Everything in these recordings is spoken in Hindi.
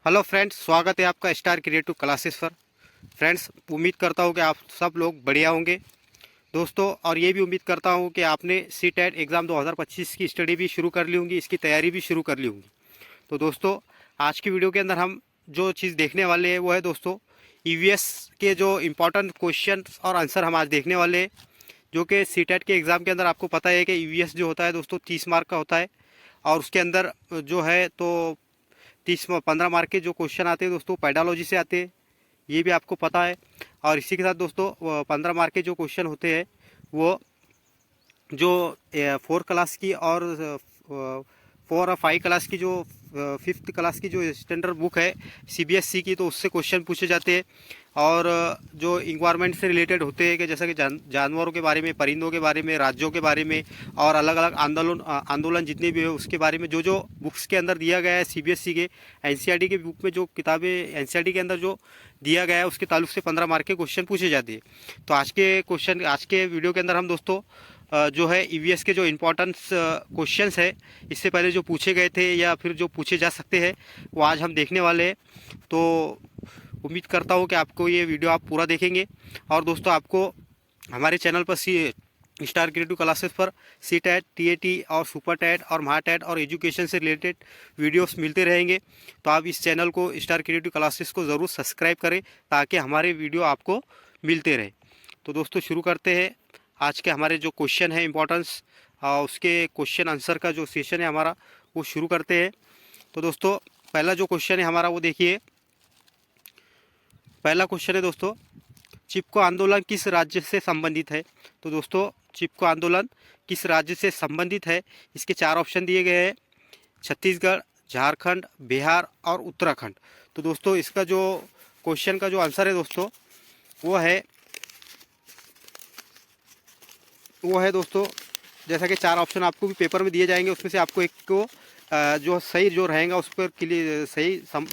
हेलो फ्रेंड्स, स्वागत है आपका स्टार क्रिएटिव क्लासेस पर। फ्रेंड्स, उम्मीद करता हूँ कि आप सब लोग बढ़िया होंगे दोस्तों, और ये भी उम्मीद करता हूँ कि आपने सी टेट एग्ज़ाम 2025 की स्टडी भी शुरू कर ली होंगी, इसकी तैयारी भी शुरू कर ली होंगी। तो दोस्तों, आज की वीडियो के अंदर हम जो चीज़ देखने वाले हैं वो है दोस्तों ईवीएस के जो इम्पोर्टेंट क्वेश्चन और आंसर हम आज देखने वाले हैं, जो कि सी टेट के एग्ज़ाम के अंदर आपको पता है कि ईवीएस जो होता है दोस्तों 30 मार्क का होता है। और उसके अंदर जो है तो 15 मार्क के जो क्वेश्चन आते हैं दोस्तों पेडालॉजी से आते हैं, ये भी आपको पता है। और इसी के साथ दोस्तों 15 मार्क के जो क्वेश्चन होते हैं वो जो 4 क्लास की और 4 और 5 क्लास की जो 5th क्लास की जो स्टैंडर्ड बुक है सीबीएसई की, तो उससे क्वेश्चन पूछे जाते हैं। और जो इन्वायरमेंट से रिलेटेड होते हैं कि जैसा कि जानवरों के बारे में, परिंदों के बारे में, राज्यों के बारे में, और अलग अलग आंदोलन जितने भी है उसके बारे में जो जो बुक्स के अंदर दिया गया है सीबीएसई के एनसीईआरटी के बुक में, जो किताबें एनसीईआरटी के अंदर जो दिया गया है उसके ताल्लुक से 15 मार्क के क्वेश्चन पूछे जाते हैं। तो आज के वीडियो के अंदर हम दोस्तों जो है ईवीएस के जो इम्पोर्टेंस क्वेश्चंस है, इससे पहले जो पूछे गए थे या फिर जो पूछे जा सकते हैं, वो आज हम देखने वाले हैं। तो उम्मीद करता हूँ कि आपको ये वीडियो आप पूरा देखेंगे। और दोस्तों, आपको हमारे चैनल पर स्टार क्रिएटिव क्लासेस पर सी टेट, टीएटी और सुपर टेट और महा टेट और एजुकेशन से रिलेटेड वीडियोस मिलते रहेंगे। तो आप इस चैनल को स्टार क्रिएटिव क्लासेस को ज़रूर सब्सक्राइब करें ताकि हमारे वीडियो आपको मिलते रहे। तो दोस्तों, शुरू करते हैं आज के हमारे जो क्वेश्चन है इम्पोर्टेंस, उसके क्वेश्चन आंसर का जो सेशन है हमारा, वो शुरू करते हैं। तो दोस्तों, पहला जो क्वेश्चन है हमारा वो देखिए। पहला क्वेश्चन है दोस्तों, चिपको आंदोलन किस राज्य से संबंधित है? तो दोस्तों, चिपको आंदोलन किस राज्य से संबंधित है? इसके 4 ऑप्शन दिए गए हैं: छत्तीसगढ़, झारखंड, बिहार और उत्तराखंड। तो दोस्तों, इसका जो क्वेश्चन का जो आंसर है दोस्तों वो है दोस्तों, जैसा कि 4 ऑप्शन आपको भी पेपर में दिए जाएंगे, उसमें से आपको एक को जो सही जो रहेगा उस पर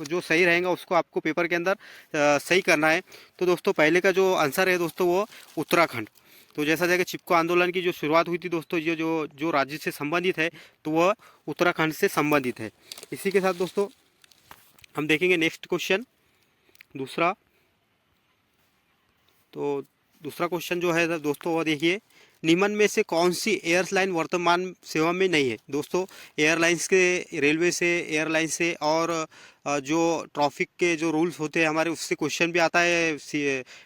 जो सही रहेगा उसको आपको पेपर के अंदर सही करना है। तो दोस्तों, पहले का जो आंसर है दोस्तों वो उत्तराखंड। तो जैसा जगह चिपको आंदोलन की जो शुरुआत हुई थी दोस्तों, ये जो जो राज्य से संबंधित है तो वह उत्तराखंड से संबंधित है। इसी के साथ दोस्तों हम देखेंगे नेक्स्ट क्वेश्चन, दूसरा। तो दूसरा क्वेश्चन जो है दोस्तों वो देखिए, निम्न में से कौन सी एयरलाइन वर्तमान सेवा में नहीं है? दोस्तों, एयरलाइंस के, रेलवे से, एयरलाइन से और जो ट्रैफिक के जो रूल्स होते हैं हमारे, उससे क्वेश्चन भी आता है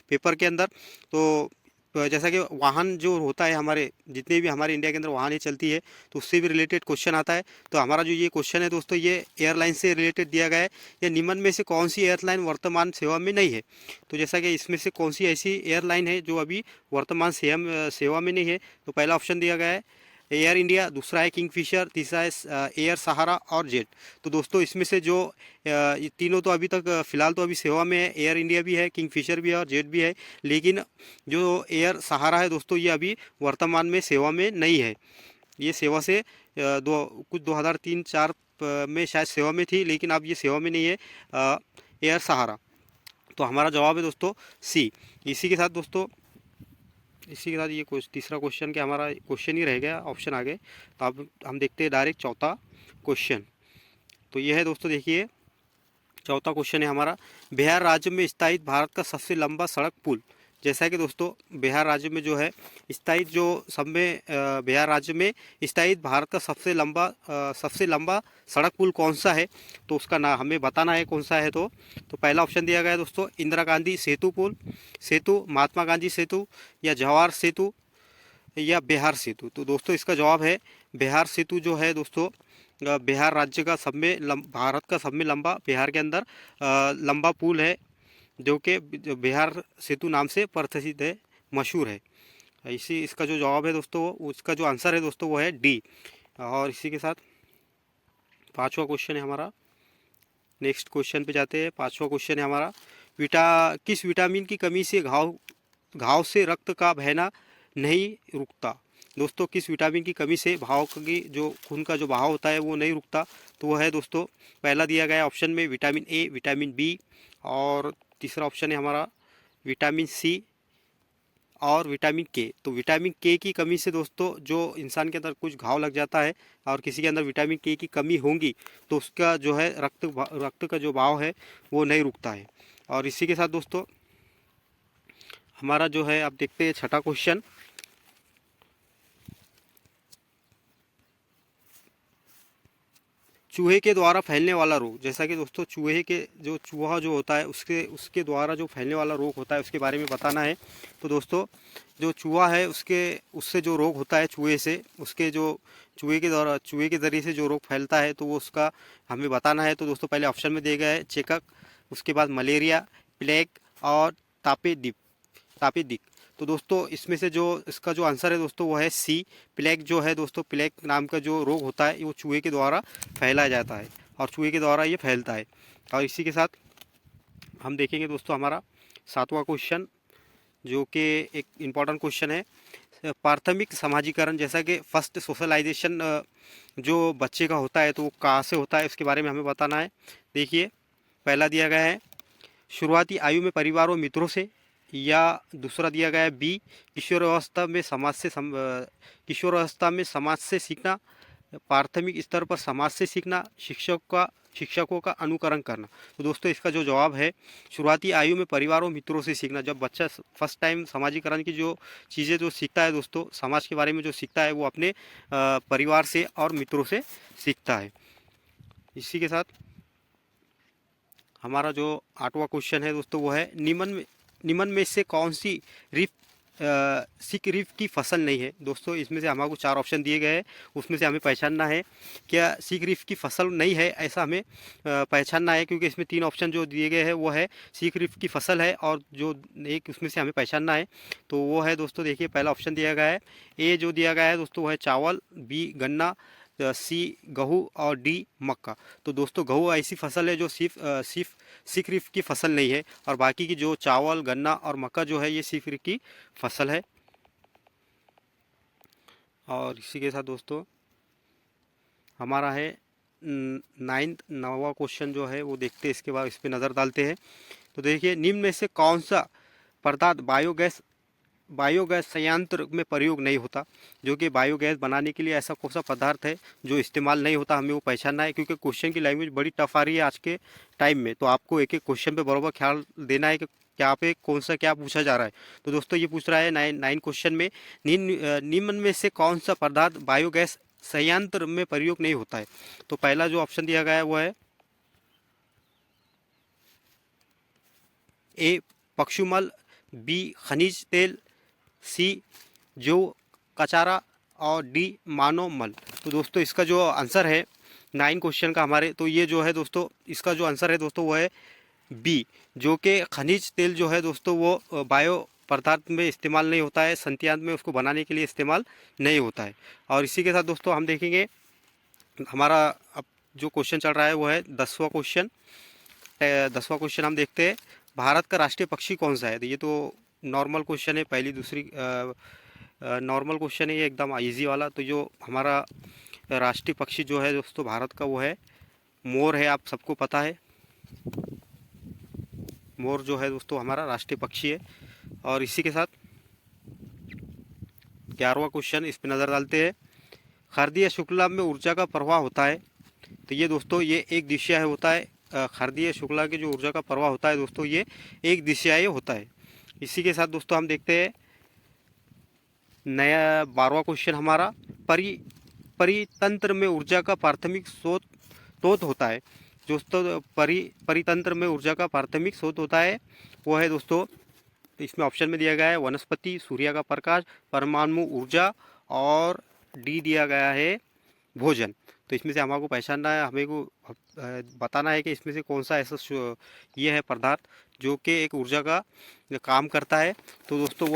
पेपर के अंदर। तो जैसा कि वाहन जो होता है, हमारे जितने भी हमारे इंडिया के अंदर वाहनें चलती है, तो उससे भी रिलेटेड क्वेश्चन आता है। तो हमारा जो ये क्वेश्चन है दोस्तों, ये एयरलाइन से रिलेटेड दिया गया है। या निम्न में से कौन सी एयरलाइन वर्तमान सेवा में नहीं है? तो जैसा कि इसमें से कौन सी ऐसी एयरलाइन है जो अभी वर्तमान सेवा में नहीं है? तो पहला ऑप्शन दिया गया है एयर इंडिया, दूसरा है किंगफिशर, तीसरा है एयर सहारा और जेट। तो दोस्तों, इसमें से जो ये तीनों तो अभी तक फ़िलहाल तो अभी सेवा में है, एयर इंडिया भी है, किंगफिशर भी है और जेट भी है। लेकिन जो एयर सहारा है दोस्तों, ये अभी वर्तमान में सेवा में नहीं है। ये सेवा से कुछ 2003-4 में शायद सेवा में थी, लेकिन अब ये सेवा में नहीं है, एयर सहारा। तो हमारा जवाब है दोस्तों सी। इसी के साथ दोस्तों, इसी के साथ ये तीसरा क्वेश्चन के हमारा क्वेश्चन ही रह गया, ऑप्शन आ गए। तो अब हम देखते हैं डायरेक्ट चौथा क्वेश्चन। तो ये है दोस्तों, देखिए चौथा क्वेश्चन है हमारा, बिहार राज्य में स्थित भारत का सबसे लंबा सड़क पुल। जैसा कि दोस्तों, बिहार राज्य में जो है स्थित जो सब में बिहार राज्य में स्थित भारत का सबसे लंबा सड़क पुल कौन सा है? तो उसका नाम हमें बताना है कौन सा है। तो पहला ऑप्शन दिया गया है दोस्तों इंदिरा गांधी सेतु, महात्मा गांधी सेतु, या जवाहर सेतु, या बिहार सेतु। तो दोस्तों, इसका जवाब है बिहार सेतु। जो है दोस्तों, बिहार राज्य का भारत का सब में लंबा, बिहार के अंदर लंबा पुल है, जो कि बिहार सेतु नाम से प्रसिद्ध है, मशहूर है। इसी इसका जो जवाब है दोस्तों, उसका जो आंसर है दोस्तों वो है डी। और इसी के साथ पांचवा क्वेश्चन है हमारा, नेक्स्ट क्वेश्चन पे जाते हैं। पांचवा क्वेश्चन है हमारा, किस विटामिन की कमी से घाव से रक्त का बहना नहीं रुकता? दोस्तों, किस विटामिन की कमी से जो खून का जो बहाव होता है वो नहीं रुकता? तो वो है दोस्तों, पहला दिया गया ऑप्शन में विटामिन ए, विटामिन बी, और तीसरा ऑप्शन है हमारा विटामिन सी, और विटामिन के। तो विटामिन के की कमी से दोस्तों जो इंसान के अंदर कुछ घाव लग जाता है और किसी के अंदर विटामिन के की कमी होगी तो उसका जो है रक्त का जो भाव है वो नहीं रुकता है। और इसी के साथ दोस्तों हमारा जो है आप देखते हैं छठा क्वेश्चन, चूहे के द्वारा फैलने वाला रोग। जैसा कि दोस्तों चूहे के जो चूहा जो होता है उसके उसके द्वारा जो फैलने वाला रोग होता है उसके बारे में बताना है। तो दोस्तों जो चूहा है उससे जो रोग होता है चूहे से, उसके जो चूहे के ज़रिए से जो रोग फैलता है तो वो उसका हमें बताना है। तो दोस्तों पहले ऑप्शन में दिया गया है चेचक, उसके बाद मलेरिया, प्लेग और तापेदिक। तो दोस्तों इसमें से जो इसका जो आंसर है दोस्तों वो है सी, प्लेग जो है दोस्तों, प्लेग नाम का जो रोग होता है वो चूहे के द्वारा फैलाया जाता है और चूहे के द्वारा ये फैलता है। और इसी के साथ हम देखेंगे दोस्तों हमारा सातवां क्वेश्चन जो कि एक इम्पॉर्टेंट क्वेश्चन है, प्राथमिक समाजीकरण। जैसा कि फर्स्ट सोशलाइजेशन जो बच्चे का होता है तो वो कहाँ से होता है उसके बारे में हमें बताना है। देखिए पहला दिया गया है शुरुआती आयु में परिवार और मित्रों से, या दूसरा दिया गया है बी किशोरावस्था में समाज से सीखना, प्राथमिक स्तर पर समाज से सीखना, शिक्षकों का अनुकरण करना। तो दोस्तों इसका जो जवाब है शुरुआती आयु में परिवार और मित्रों से सीखना। जब बच्चा फर्स्ट टाइम समाजीकरण की जो चीज़ें जो सीखता है दोस्तों, समाज के बारे में जो सीखता है वो अपने परिवार से और मित्रों से सीखता है। इसी के साथ हमारा जो आठवां क्वेश्चन है दोस्तों वो है निम्न में से कौन सी सिक रीफ की फसल नहीं है। दोस्तों इसमें से हमारे को चार ऑप्शन दिए गए हैं, उसमें से हमें पहचानना है क्या सिक रीफ की फसल नहीं है, ऐसा हमें पहचानना है। क्योंकि इसमें तीन ऑप्शन जो दिए गए हैं वो है सिक रीफ की फसल है और जो एक उसमें से हमें पहचानना है तो वो है दोस्तों, देखिए पहला ऑप्शन दिया गया है ए जो दिया गया है दोस्तों वो है चावल, बी गन्ना, सी गेहूँ और डी मक्का। तो दोस्तों गेहूँ ऐसी फसल है जो सिर्फ सिक रीफ की फसल नहीं है और बाकी की जो चावल गन्ना और मक्का जो है ये सिक रीफ की फसल है। और इसी के साथ दोस्तों हमारा है नौवां क्वेश्चन जो है वो देखते हैं, इसके बाद इस पर नज़र डालते हैं। तो देखिए निम्न में से कौन सा पदार्थ बायोगैस संयंत्र में प्रयोग नहीं होता। जो कि बायोगैस बनाने के लिए ऐसा कौन सा पदार्थ है जो इस्तेमाल नहीं होता, हमें वो पहचानना है। क्योंकि क्वेश्चन की लैंग्वेज बड़ी टफ आ रही है आज के टाइम में, तो आपको एक एक क्वेश्चन पे बराबर ख्याल देना है कि क्या पे कौन सा क्या पूछा जा रहा है। तो दोस्तों ये पूछ रहा है नाइन क्वेश्चन में निम्न में से कौन सा पदार्थ बायोगैस संयंत्र में प्रयोग नहीं होता है। तो पहला जो ऑप्शन दिया गया है वो है ए पक्षुमल, बी खनिज तेल, सी जो कचारा और डी मानव मल। तो दोस्तों इसका जो आंसर है 9 क्वेश्चन का हमारे, तो ये जो है दोस्तों इसका जो आंसर है दोस्तों वो है बी, जो कि खनिज तेल जो है दोस्तों वो बायो पदार्थ में इस्तेमाल नहीं होता है, संत्यान में उसको बनाने के लिए इस्तेमाल नहीं होता है। और इसी के साथ दोस्तों हम देखेंगे हमारा अब जो क्वेश्चन चल रहा है वो है 10वां क्वेश्चन। 10वां क्वेश्चन हम देखते हैं भारत का राष्ट्रीय पक्षी कौन सा है। तो ये तो नॉर्मल क्वेश्चन है, पहली दूसरी नॉर्मल क्वेश्चन है ये एकदम इजी वाला। तो जो हमारा राष्ट्रीय पक्षी जो है दोस्तों भारत का वो है मोर है, आप सबको पता है मोर जो है दोस्तों हमारा राष्ट्रीय पक्षी है। और इसी के साथ 11वां क्वेश्चन इस पर नज़र डालते हैं, खारदीय शुक्ला में ऊर्जा का प्रवाह होता है। तो ये दोस्तों ये एक दिशाएं होता है, खारदीय शुक्ला की जो ऊर्जा का प्रवाह होता है दोस्तों ये एक दिशाएं होता है। इसी के साथ दोस्तों हम देखते हैं नया 12वां क्वेश्चन हमारा परितंत्र में ऊर्जा का प्राथमिक स्रोत होता है। दोस्तों परितंत्र में ऊर्जा का प्राथमिक स्रोत होता है वो है दोस्तों, इसमें ऑप्शन में दिया गया है वनस्पति, सूर्य का प्रकाश, परमाणु ऊर्जा और डी दिया गया है भोजन। तो इसमें से हमारे पहचानना है, हमें को बताना है कि इसमें से कौन सा ऐसा ये है पदार्थ जो कि एक ऊर्जा का काम करता है। तो दोस्तों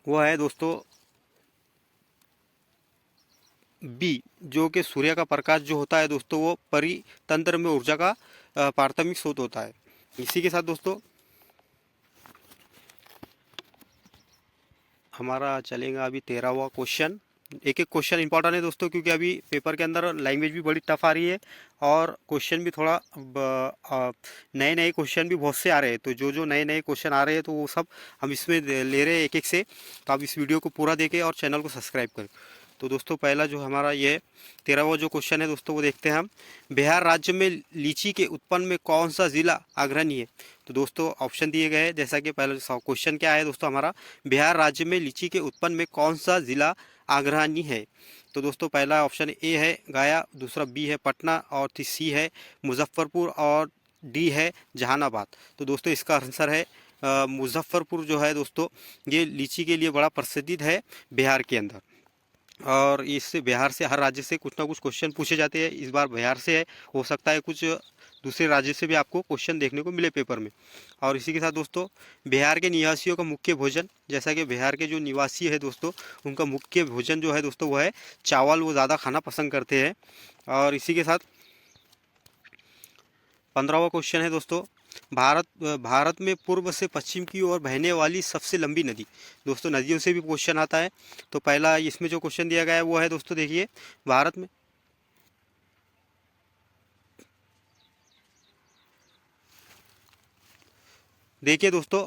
वो है दोस्तों बी, जो कि सूर्य का प्रकाश जो होता है दोस्तों वो परितंत्र में ऊर्जा का प्राथमिक स्रोत होता है। इसी के साथ दोस्तों हमारा चलेगा अभी 13वां क्वेश्चन एक एक क्वेश्चन इंपॉर्टेंट है दोस्तों, क्योंकि अभी पेपर के अंदर लैंग्वेज भी बड़ी टफ आ रही है और क्वेश्चन भी थोड़ा नए नए क्वेश्चन भी बहुत से आ रहे हैं। तो जो जो नए नए क्वेश्चन आ रहे हैं तो वो सब हम इसमें ले रहे हैं एक एक से। तो आप इस वीडियो को पूरा देखें और चैनल को सब्सक्राइब करें। तो दोस्तों पहला जो हमारा ये 13वां जो क्वेश्चन है दोस्तों वो देखते हैं हम। बिहार राज्य में लीची के उत्पन्न में कौन सा जिला अग्रणी है? तो दोस्तों ऑप्शन दिए गए हैं, जैसा कि पहला क्वेश्चन क्या है दोस्तों हमारा, बिहार राज्य में लीची के उत्पन्न में कौन सा जिला अग्रणी है? तो दोस्तों पहला ऑप्शन ए है गया, दूसरा बी है पटना और सी है मुजफ्फरपुर और डी है जहानाबाद। तो दोस्तों इसका आंसर है मुजफ्फरपुर जो है दोस्तों, ये लीची के लिए बड़ा प्रसिद्ध है बिहार के अंदर। और इससे बिहार से हर राज्य से कुछ ना कुछ क्वेश्चन पूछे जाते हैं। इस बार बिहार से है, हो सकता है कुछ दूसरे राज्य से भी आपको क्वेश्चन देखने को मिले पेपर में। और इसी के साथ दोस्तों बिहार के निवासियों का मुख्य भोजन, जैसा कि बिहार के जो निवासी है दोस्तों उनका मुख्य भोजन जो है दोस्तों वो है चावल, वो ज़्यादा खाना पसंद करते हैं। और इसी के साथ 15वां क्वेश्चन है दोस्तों, भारत में पूर्व से पश्चिम की ओर बहने वाली सबसे लंबी नदी। दोस्तों नदियों से भी क्वेश्चन आता है। तो पहला इसमें जो क्वेश्चन दिया गया है वो है दोस्तों, देखिए भारत में देखिए दोस्तों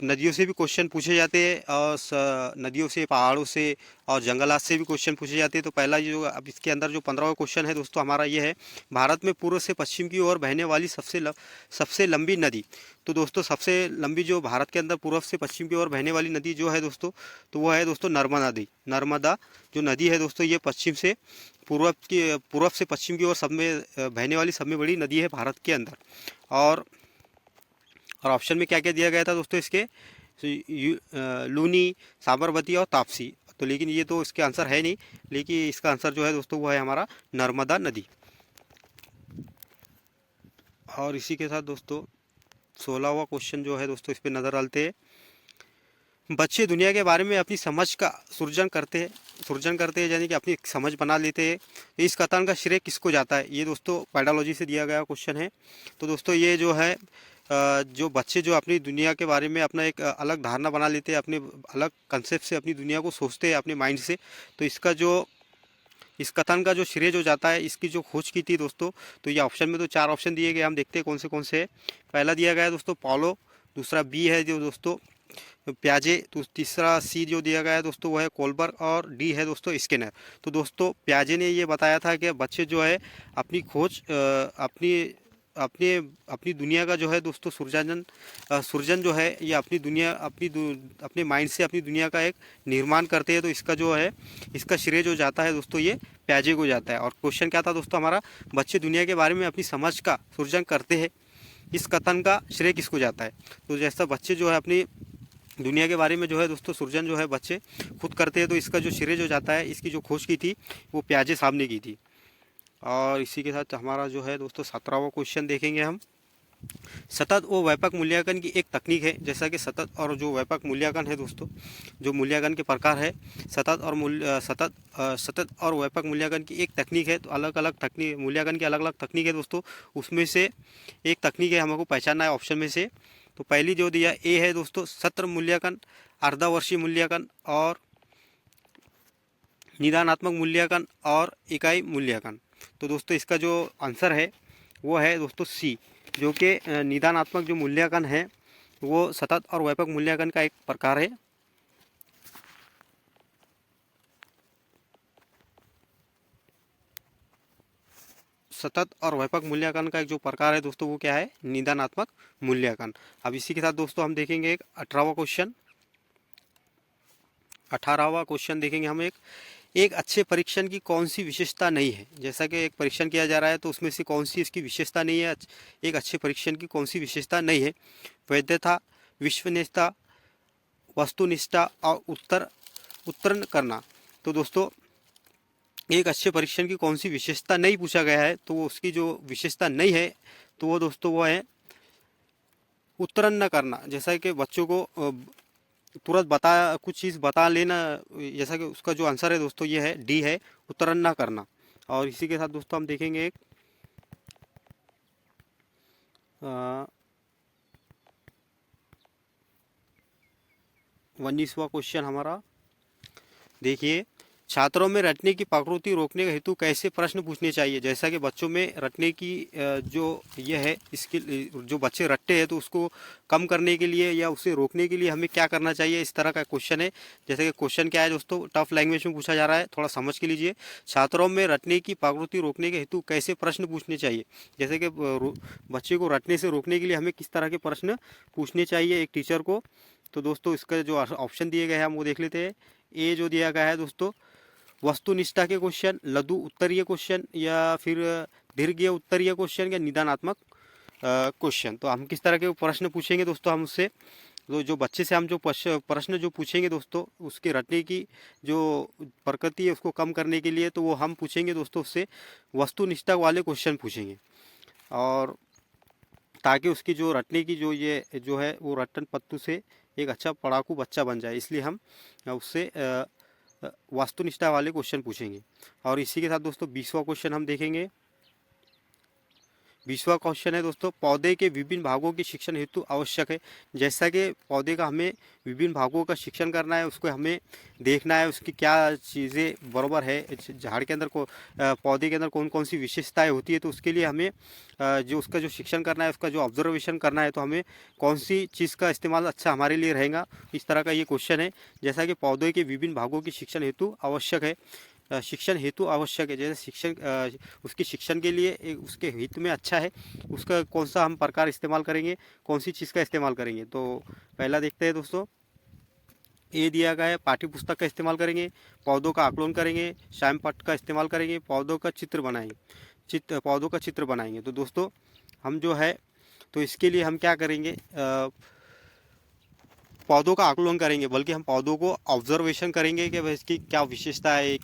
नदियों से भी क्वेश्चन पूछे जाते हैं और नदियों से, पहाड़ों से और जंगलात से भी क्वेश्चन पूछे जाते हैं। तो पहला जो अब इसके अंदर जो 15वां क्वेश्चन है दोस्तों हमारा ये है, भारत में पूर्व से पश्चिम की ओर बहने वाली सबसे लंबी नदी। तो दोस्तों सबसे लंबी जो भारत के अंदर पूर्व से पश्चिम की ओर बहने वाली नदी जो है दोस्तों, तो वो है दोस्तों नर्मदा नदी। नर्मदा जो नदी है दोस्तों ये पूर्व से पश्चिम की ओर सब में बहने वाली सब में बड़ी नदी है भारत के अंदर। और ऑप्शन में क्या क्या दिया गया था दोस्तों इसके, लूनी, साबरमती और तापसी। तो लेकिन ये तो इसके आंसर है नहीं, लेकिन इसका आंसर जो है दोस्तों वो है हमारा नर्मदा नदी। और इसी के साथ दोस्तों 16वां क्वेश्चन जो है दोस्तों इस पर नज़र डालते हैं। बच्चे दुनिया के बारे में अपनी समझ का सृजन करते हैं यानी कि अपनी समझ बना लेते हैं। इस कथन का श्रेय किसको जाता है? ये दोस्तों पेडालॉजी से दिया गया क्वेश्चन है। तो दोस्तों ये जो है जो बच्चे जो अपनी दुनिया के बारे में अपना एक अलग धारणा बना लेते हैं, अपने अलग कंसेप्ट से अपनी दुनिया को सोचते हैं अपने माइंड से, तो इस कथन का जो श्रेय जो जाता है, इसकी जो खोज की थी दोस्तों, तो ये ऑप्शन में तो 4 ऑप्शन दिए गए, हम देखते हैं कौन से है। पहला दिया गया है दोस्तों पॉलो, दूसरा बी है जो दोस्तों प्याजे, तो तीसरा सी जो दिया गया है दोस्तों वो है कोलबर्ग और डी है दोस्तों स्किनर। तो दोस्तों प्याजे ने ये बताया था कि बच्चे जो है अपनी खोज अपनी दुनिया का जो है दोस्तों सृजन जो है ये अपने माइंड से अपनी दुनिया का एक निर्माण करते हैं। तो इसका जो है इसका श्रेय जो जाता है दोस्तों ये प्याजे को जाता है। और क्वेश्चन क्या था दोस्तों हमारा, बच्चे दुनिया के बारे में अपनी समझ का सृजन करते हैं, इस कथन का श्रेय किसको जाता है? तो जैसा बच्चे जो है अपनी दुनिया के बारे में जो है दोस्तों सृजन जो है बच्चे खुद करते हैं, तो इसका जो श्रेय जो जाता है, इसकी जो खोज की थी वो प्याजे साहब ने की थी। और इसी के साथ हमारा जो है दोस्तों 17वां क्वेश्चन देखेंगे हम। सतत व व्यापक मूल्यांकन की एक तकनीक है, जैसा कि सतत और जो व्यापक मूल्यांकन है दोस्तों, जो मूल्यांकन के प्रकार है सतत और व्यापक मूल्यांकन की एक तकनीक है। तो अलग अलग तकनीक, मूल्यांकन की अलग अलग तकनीक है दोस्तों, उसमें से एक तकनीक है हमको पहचानना है ऑप्शन में से। तो पहली जो दिया ए है दोस्तों सत्र मूल्यांकन, अर्धवर्षीय मूल्यांकन और निदानात्मक मूल्यांकन और इकाई मूल्यांकन। तो दोस्तों इसका जो आंसर है वो है दोस्तों सी, जो कि निदानात्मक जो मूल्यांकन है वो सतत और व्यापक मूल्यांकन का एक प्रकार है। सतत और व्यापक मूल्यांकन का एक जो प्रकार है दोस्तों वो क्या है, निदानात्मक मूल्यांकन। अब इसी के साथ दोस्तों हम देखेंगे एक 18वां क्वेश्चन देखेंगे हम। एक अच्छे परीक्षण की कौन सी विशेषता नहीं है? जैसा कि एक परीक्षण किया जा रहा है तो उसमें से कौन सी इसकी विशेषता नहीं है, एक अच्छे परीक्षण की कौन सी विशेषता नहीं है? वैधता, विश्वसनीयता, वस्तुनिष्ठता और उत्तरण करना। तो दोस्तों एक अच्छे परीक्षण की कौन सी विशेषता नहीं पूछा गया है, तो उसकी जो विशेषता नहीं है तो वो दोस्तों वो है उत्तरण न करना। जैसा कि बच्चों को तुरंत कुछ चीज़ बता लेना, जैसा कि उसका जो आंसर है दोस्तों ये है डी है, उत्तरण ना करना। और इसी के साथ दोस्तों हम देखेंगे एक 19वां क्वेश्चन हमारा। देखिए छात्रों में रटने की प्रवृत्ति रोकने हेतु कैसे प्रश्न पूछने चाहिए। जैसा कि बच्चों में रटने की जो ये है इसके जो बच्चे रटते हैं तो उसको कम करने के लिए या उसे रोकने के लिए हमें क्या करना चाहिए, इस तरह का क्वेश्चन है। जैसे कि क्वेश्चन क्या है दोस्तों, टफ लैंग्वेज में पूछा जा रहा है, थोड़ा समझ के लीजिए। छात्रों में रटने की प्रवृत्ति रोकने के हेतु कैसे प्रश्न पूछने चाहिए। जैसे कि बच्चे को रटने से रोकने के लिए हमें किस तरह के प्रश्न पूछने चाहिए एक टीचर को। तो दोस्तों इसका जो ऑप्शन दिए गए हैं हम वो देख लेते हैं। ए जो दिया गया है दोस्तों, वस्तुनिष्ठा के क्वेश्चन, लघु उत्तरीय क्वेश्चन, या फिर दीर्घ उत्तरीय क्वेश्चन, या निदानात्मक क्वेश्चन। तो हम किस तरह के प्रश्न पूछेंगे दोस्तों, हम उससे तो जो बच्चे से हम जो प्रश्न जो पूछेंगे दोस्तों, उसके रटने की जो प्रकृति है उसको कम करने के लिए, तो वो हम पूछेंगे दोस्तों उससे वस्तुनिष्ठा वाले क्वेश्चन पूछेंगे, और ताकि उसकी जो रटने की जो ये जो है वो रटन पत्तू से एक अच्छा पढ़ाकू बच्चा बन जाए। इसलिए हम उससे वस्तुनिष्ठा वाले क्वेश्चन पूछेंगे। और इसी के साथ दोस्तों 20वां क्वेश्चन हम देखेंगे। 20वां क्वेश्चन है दोस्तों, पौधे के विभिन्न भागों के शिक्षण हेतु आवश्यक है। जैसा कि पौधे का हमें विभिन्न भागों का शिक्षण करना है, उसको हमें देखना है उसकी क्या चीज़ें बराबर है, झाड़ के अंदर को पौधे के अंदर कौन कौन सी विशेषताएं होती है, तो उसके लिए हमें जो उसका जो शिक्षण करना है, उसका जो ऑब्जर्वेशन करना है, तो हमें कौन सी चीज़ का इस्तेमाल अच्छा हमारे लिए रहेगा, इस तरह का ये क्वेश्चन है। जैसा कि पौधे के विभिन्न भागों के शिक्षण हेतु आवश्यक है, शिक्षण हेतु आवश्यक है, जैसे उसके शिक्षण के लिए उसके हित में अच्छा है, उसका कौन सा हम प्रकार इस्तेमाल करेंगे, कौन सी चीज़ का इस्तेमाल करेंगे। तो पहला देखते हैं दोस्तों, ए दिया गया है पाठ्य पुस्तक का इस्तेमाल करेंगे, पौधों का आकलन करेंगे, श्याम पट्ट का इस्तेमाल करेंगे, पौधों का चित्र बनाएंगे, पौधों का चित्र बनाएंगे। तो दोस्तों हम जो है तो इसके लिए हम क्या करेंगे, पौधों का आकलन करेंगे, बल्कि हम पौधों को ऑब्जर्वेशन करेंगे कि भाई इसकी क्या विशेषता है,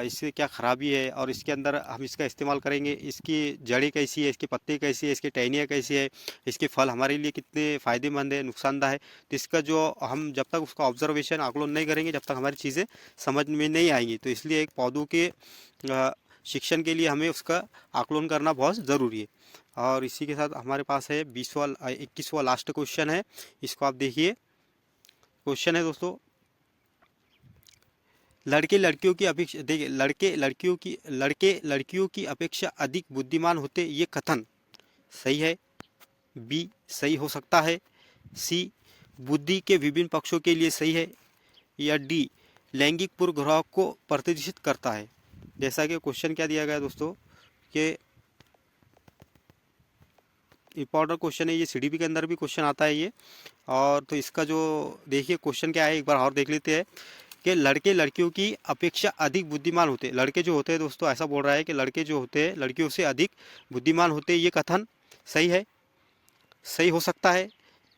इससे क्या खराबी है, और इसके अंदर हम इसका इस्तेमाल करेंगे, इसकी जड़ें कैसी है, इसके पत्ते कैसी है, इसकी टहनियाँ कैसी है, इसके फल हमारे लिए कितने फ़ायदेमंद है, नुकसानदायक है। तो इसका जो हम जब तक उसका ऑब्जर्वेशन आकलन नहीं करेंगे, जब तक हमारी चीज़ें समझ में नहीं आएंगी। तो इसलिए एक पौधों के शिक्षण के लिए हमें उसका आकलन करना बहुत ज़रूरी है। और इसी के साथ हमारे पास है 21वां लास्ट क्वेश्चन है, इसको आप देखिए। क्वेश्चन है दोस्तों, लड़के लड़कियों की अपेक्षा, देखिए लड़के लड़कियों की अपेक्षा अधिक बुद्धिमान होते, ये कथन सही है, बी सही हो सकता है, सी बुद्धि के विभिन्न पक्षों के लिए सही है, या डी लैंगिक पूर्वाग्रह को प्रदर्शित करता है। जैसा कि क्वेश्चन क्या दिया गया है दोस्तों, कि इंपॉर्टेंट क्वेश्चन है ये, सीडीपी के अंदर भी क्वेश्चन आता है ये। और तो इसका जो देखिए क्वेश्चन क्या है, एक बार और देख लेते हैं कि लड़के लड़कियों की अपेक्षा अधिक बुद्धिमान होते, लड़के जो होते हैं दोस्तों, ऐसा बोल रहा है कि लड़के जो होते हैं लड़कियों से अधिक बुद्धिमान होते, ये कथन सही है, सही हो सकता है,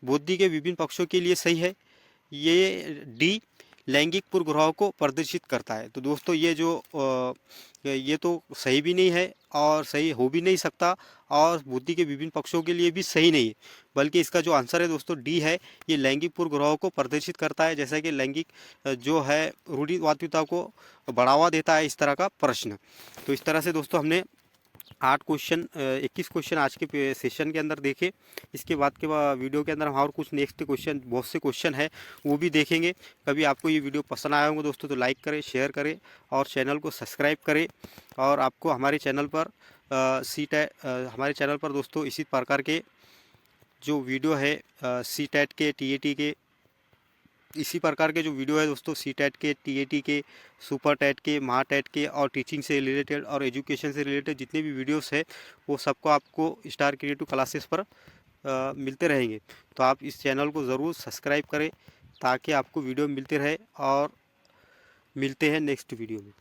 बुद्धि के विभिन्न पक्षों के लिए सही है, ये डी लैंगिक पूर्वाग्रह को प्रदर्शित करता है। तो दोस्तों ये तो सही भी नहीं है और सही हो भी नहीं सकता, और बुद्धि के विभिन्न पक्षों के लिए भी सही नहीं है, बल्कि इसका जो आंसर है दोस्तों डी है, ये लैंगिक पूर्वाग्रह को प्रदर्शित करता है। जैसा कि लैंगिक जो है रूढ़िवादिता को बढ़ावा देता है, इस तरह का प्रश्न। तो इस तरह से दोस्तों हमने 21 क्वेश्चन आज के सेशन के अंदर देखे। इसके बाद वीडियो के अंदर हम और कुछ नेक्स्ट क्वेश्चन, बहुत से क्वेश्चन है वो भी देखेंगे। कभी आपको ये वीडियो पसंद आया होगा दोस्तों तो लाइक करें, शेयर करें और चैनल को सब्सक्राइब करें। और आपको हमारे चैनल पर हमारे चैनल पर दोस्तों इसी प्रकार के जो वीडियो है CTET के, TAT के, इसी प्रकार के जो वीडियो है दोस्तों CTET के, TAT के, सुपर टेट के, महाटेट के, और टीचिंग से रिलेटेड और एजुकेशन से रिलेटेड जितने भी वीडियोस है वो सबको आपको स्टार क्रिएटिव क्लासेस पर मिलते रहेंगे। तो आप इस चैनल को ज़रूर सब्सक्राइब करें ताकि आपको वीडियो मिलते रहे। और मिलते हैं नेक्स्ट वीडियो में।